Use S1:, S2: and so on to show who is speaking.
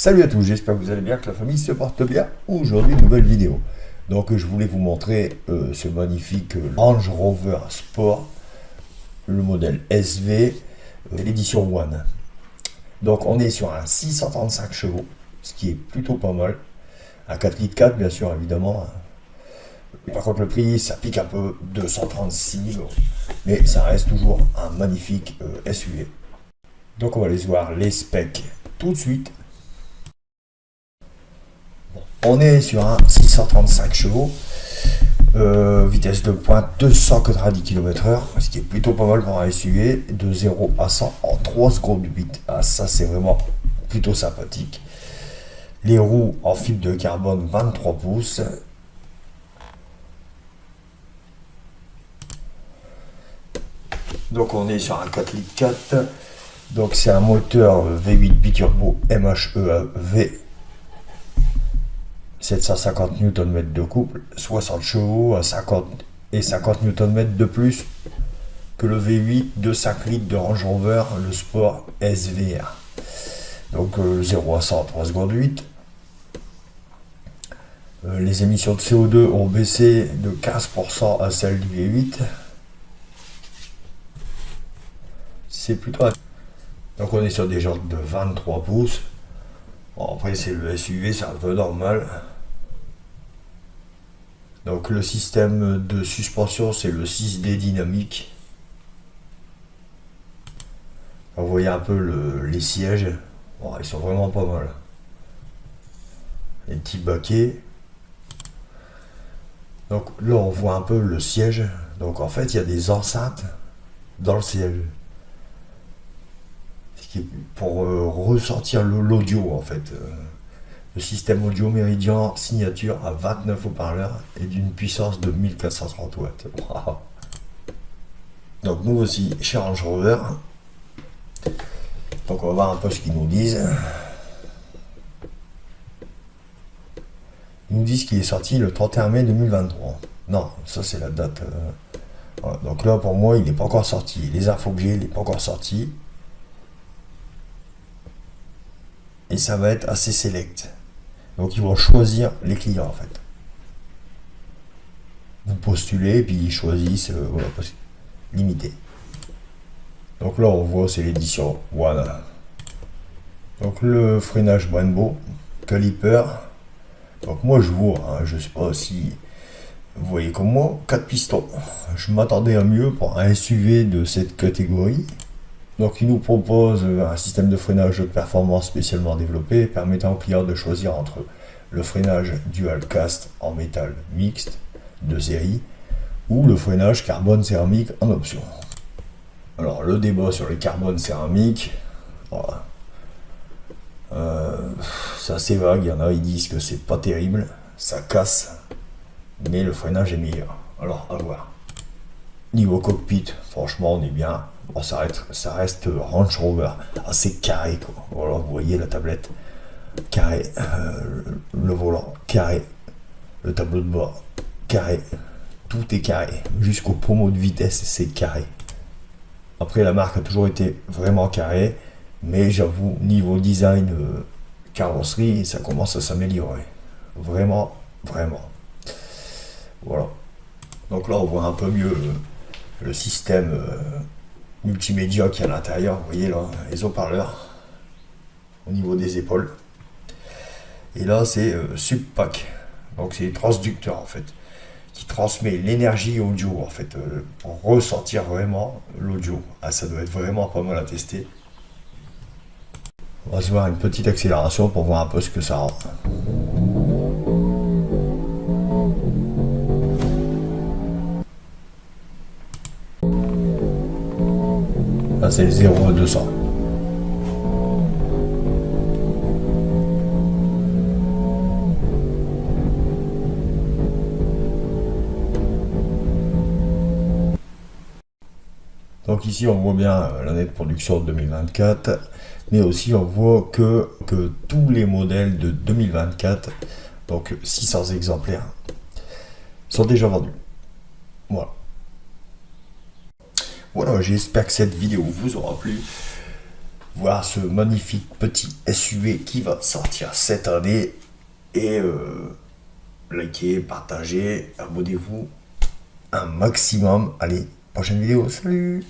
S1: Salut à tous, j'espère que vous allez bien, que la famille se porte bien. Aujourd'hui, une nouvelle vidéo. Donc, je voulais vous montrer ce magnifique Range Rover Sport, le modèle SV, l'édition One. Donc, on est sur un 635 chevaux, ce qui est plutôt pas mal. Un 4 litres 4, bien sûr, évidemment. Par contre, le prix, ça pique un peu, 236 000 €. Mais ça reste toujours un magnifique SUV. Donc, on va aller voir les specs tout de suite. On est sur un 635 chevaux, vitesse de pointe 290 km/h, ce qui est plutôt pas mal pour un SUV, de 0 à 100 en 3 secondes 8. Ah, ça c'est vraiment plutôt sympathique. Les roues en fibre de carbone 23 pouces. Donc on est sur un 4 litres 4. Donc c'est un moteur V8 biturbo MHEV. 750 Nm de couple, 60 chevaux à 50 et 50 Nm de plus que le V8 de 5 litres de Range Rover, le Sport SVR. Donc 0 à 100 en 3 secondes 8. Les émissions de CO2 ont baissé de 15% à celles du V8. C'est plutôt... Donc on est sur des jantes de 23 pouces. Bon, après c'est le SUV, c'est un peu normal. Donc le système de suspension, c'est le 6D dynamique. Vous voyez un peu les sièges. Bon, ils sont vraiment pas mal. Les petits baquets. Donc là on voit un peu le siège. Donc en fait il y a des enceintes dans le siège. Ce qui est pour ressortir l'audio en fait. Le système audio Meridian signature à 29 haut-parleurs et d'une puissance de 1430 watts. Wow. Donc nous aussi chez Range Rover. Donc on va voir un peu ce qu'ils nous disent. Ils nous disent qu'il est sorti le 31 mai 2023. Non, ça c'est la date. Voilà. Donc là pour moi il n'est pas encore sorti. Les infos que j'ai, il n'est pas encore sorti. Et ça va être assez select. Donc ils vont choisir les clients en fait. Vous postulez et puis ils choisissent, voilà, limité. Donc là on voit c'est l'édition One. Donc le freinage Brembo, caliper. Donc moi je vois, hein, je sais pas si vous voyez comme moi, 4 pistons. Je m'attendais à mieux pour un SUV de cette catégorie. Donc il nous propose un système de freinage de performance spécialement développé permettant aux clients de choisir entre le freinage dual cast en métal mixte de série ou le freinage carbone céramique en option. Alors le débat sur les carbones céramiques, voilà. C'est assez vague, il y en a qui disent que c'est pas terrible, ça casse, mais le freinage est meilleur. Alors à voir. Niveau cockpit, franchement on est bien. Bon, ça reste Range Rover, assez carré quoi. Voilà, vous voyez la tablette, carré, le volant, carré, le tableau de bord, carré, tout est carré, jusqu'au pommeau de vitesse c'est carré. Après la marque a toujours été vraiment carré, mais j'avoue niveau design, carrosserie, ça commence à s'améliorer. Vraiment, vraiment. Voilà. Donc là on voit un peu mieux le système multimédia qui est à l'intérieur, vous voyez là, les haut-parleurs au niveau des épaules. Et là c'est Subpack, donc c'est les transducteurs en fait, qui transmet l'énergie audio en fait, pour ressentir vraiment l'audio. Ah, ça doit être vraiment pas mal à tester. On va se voir une petite accélération pour voir un peu ce que ça rend. Là c'est le 0 à 200. Donc ici on voit bien l'année de production de 2024, mais aussi on voit que tous les modèles de 2024, donc 600 exemplaires, sont déjà vendus. Voilà. Voilà, j'espère que cette vidéo vous aura plu. voir ce magnifique petit SUV qui va sortir cette année. Et likez, partagez, abonnez-vous un maximum. Allez, prochaine vidéo, salut!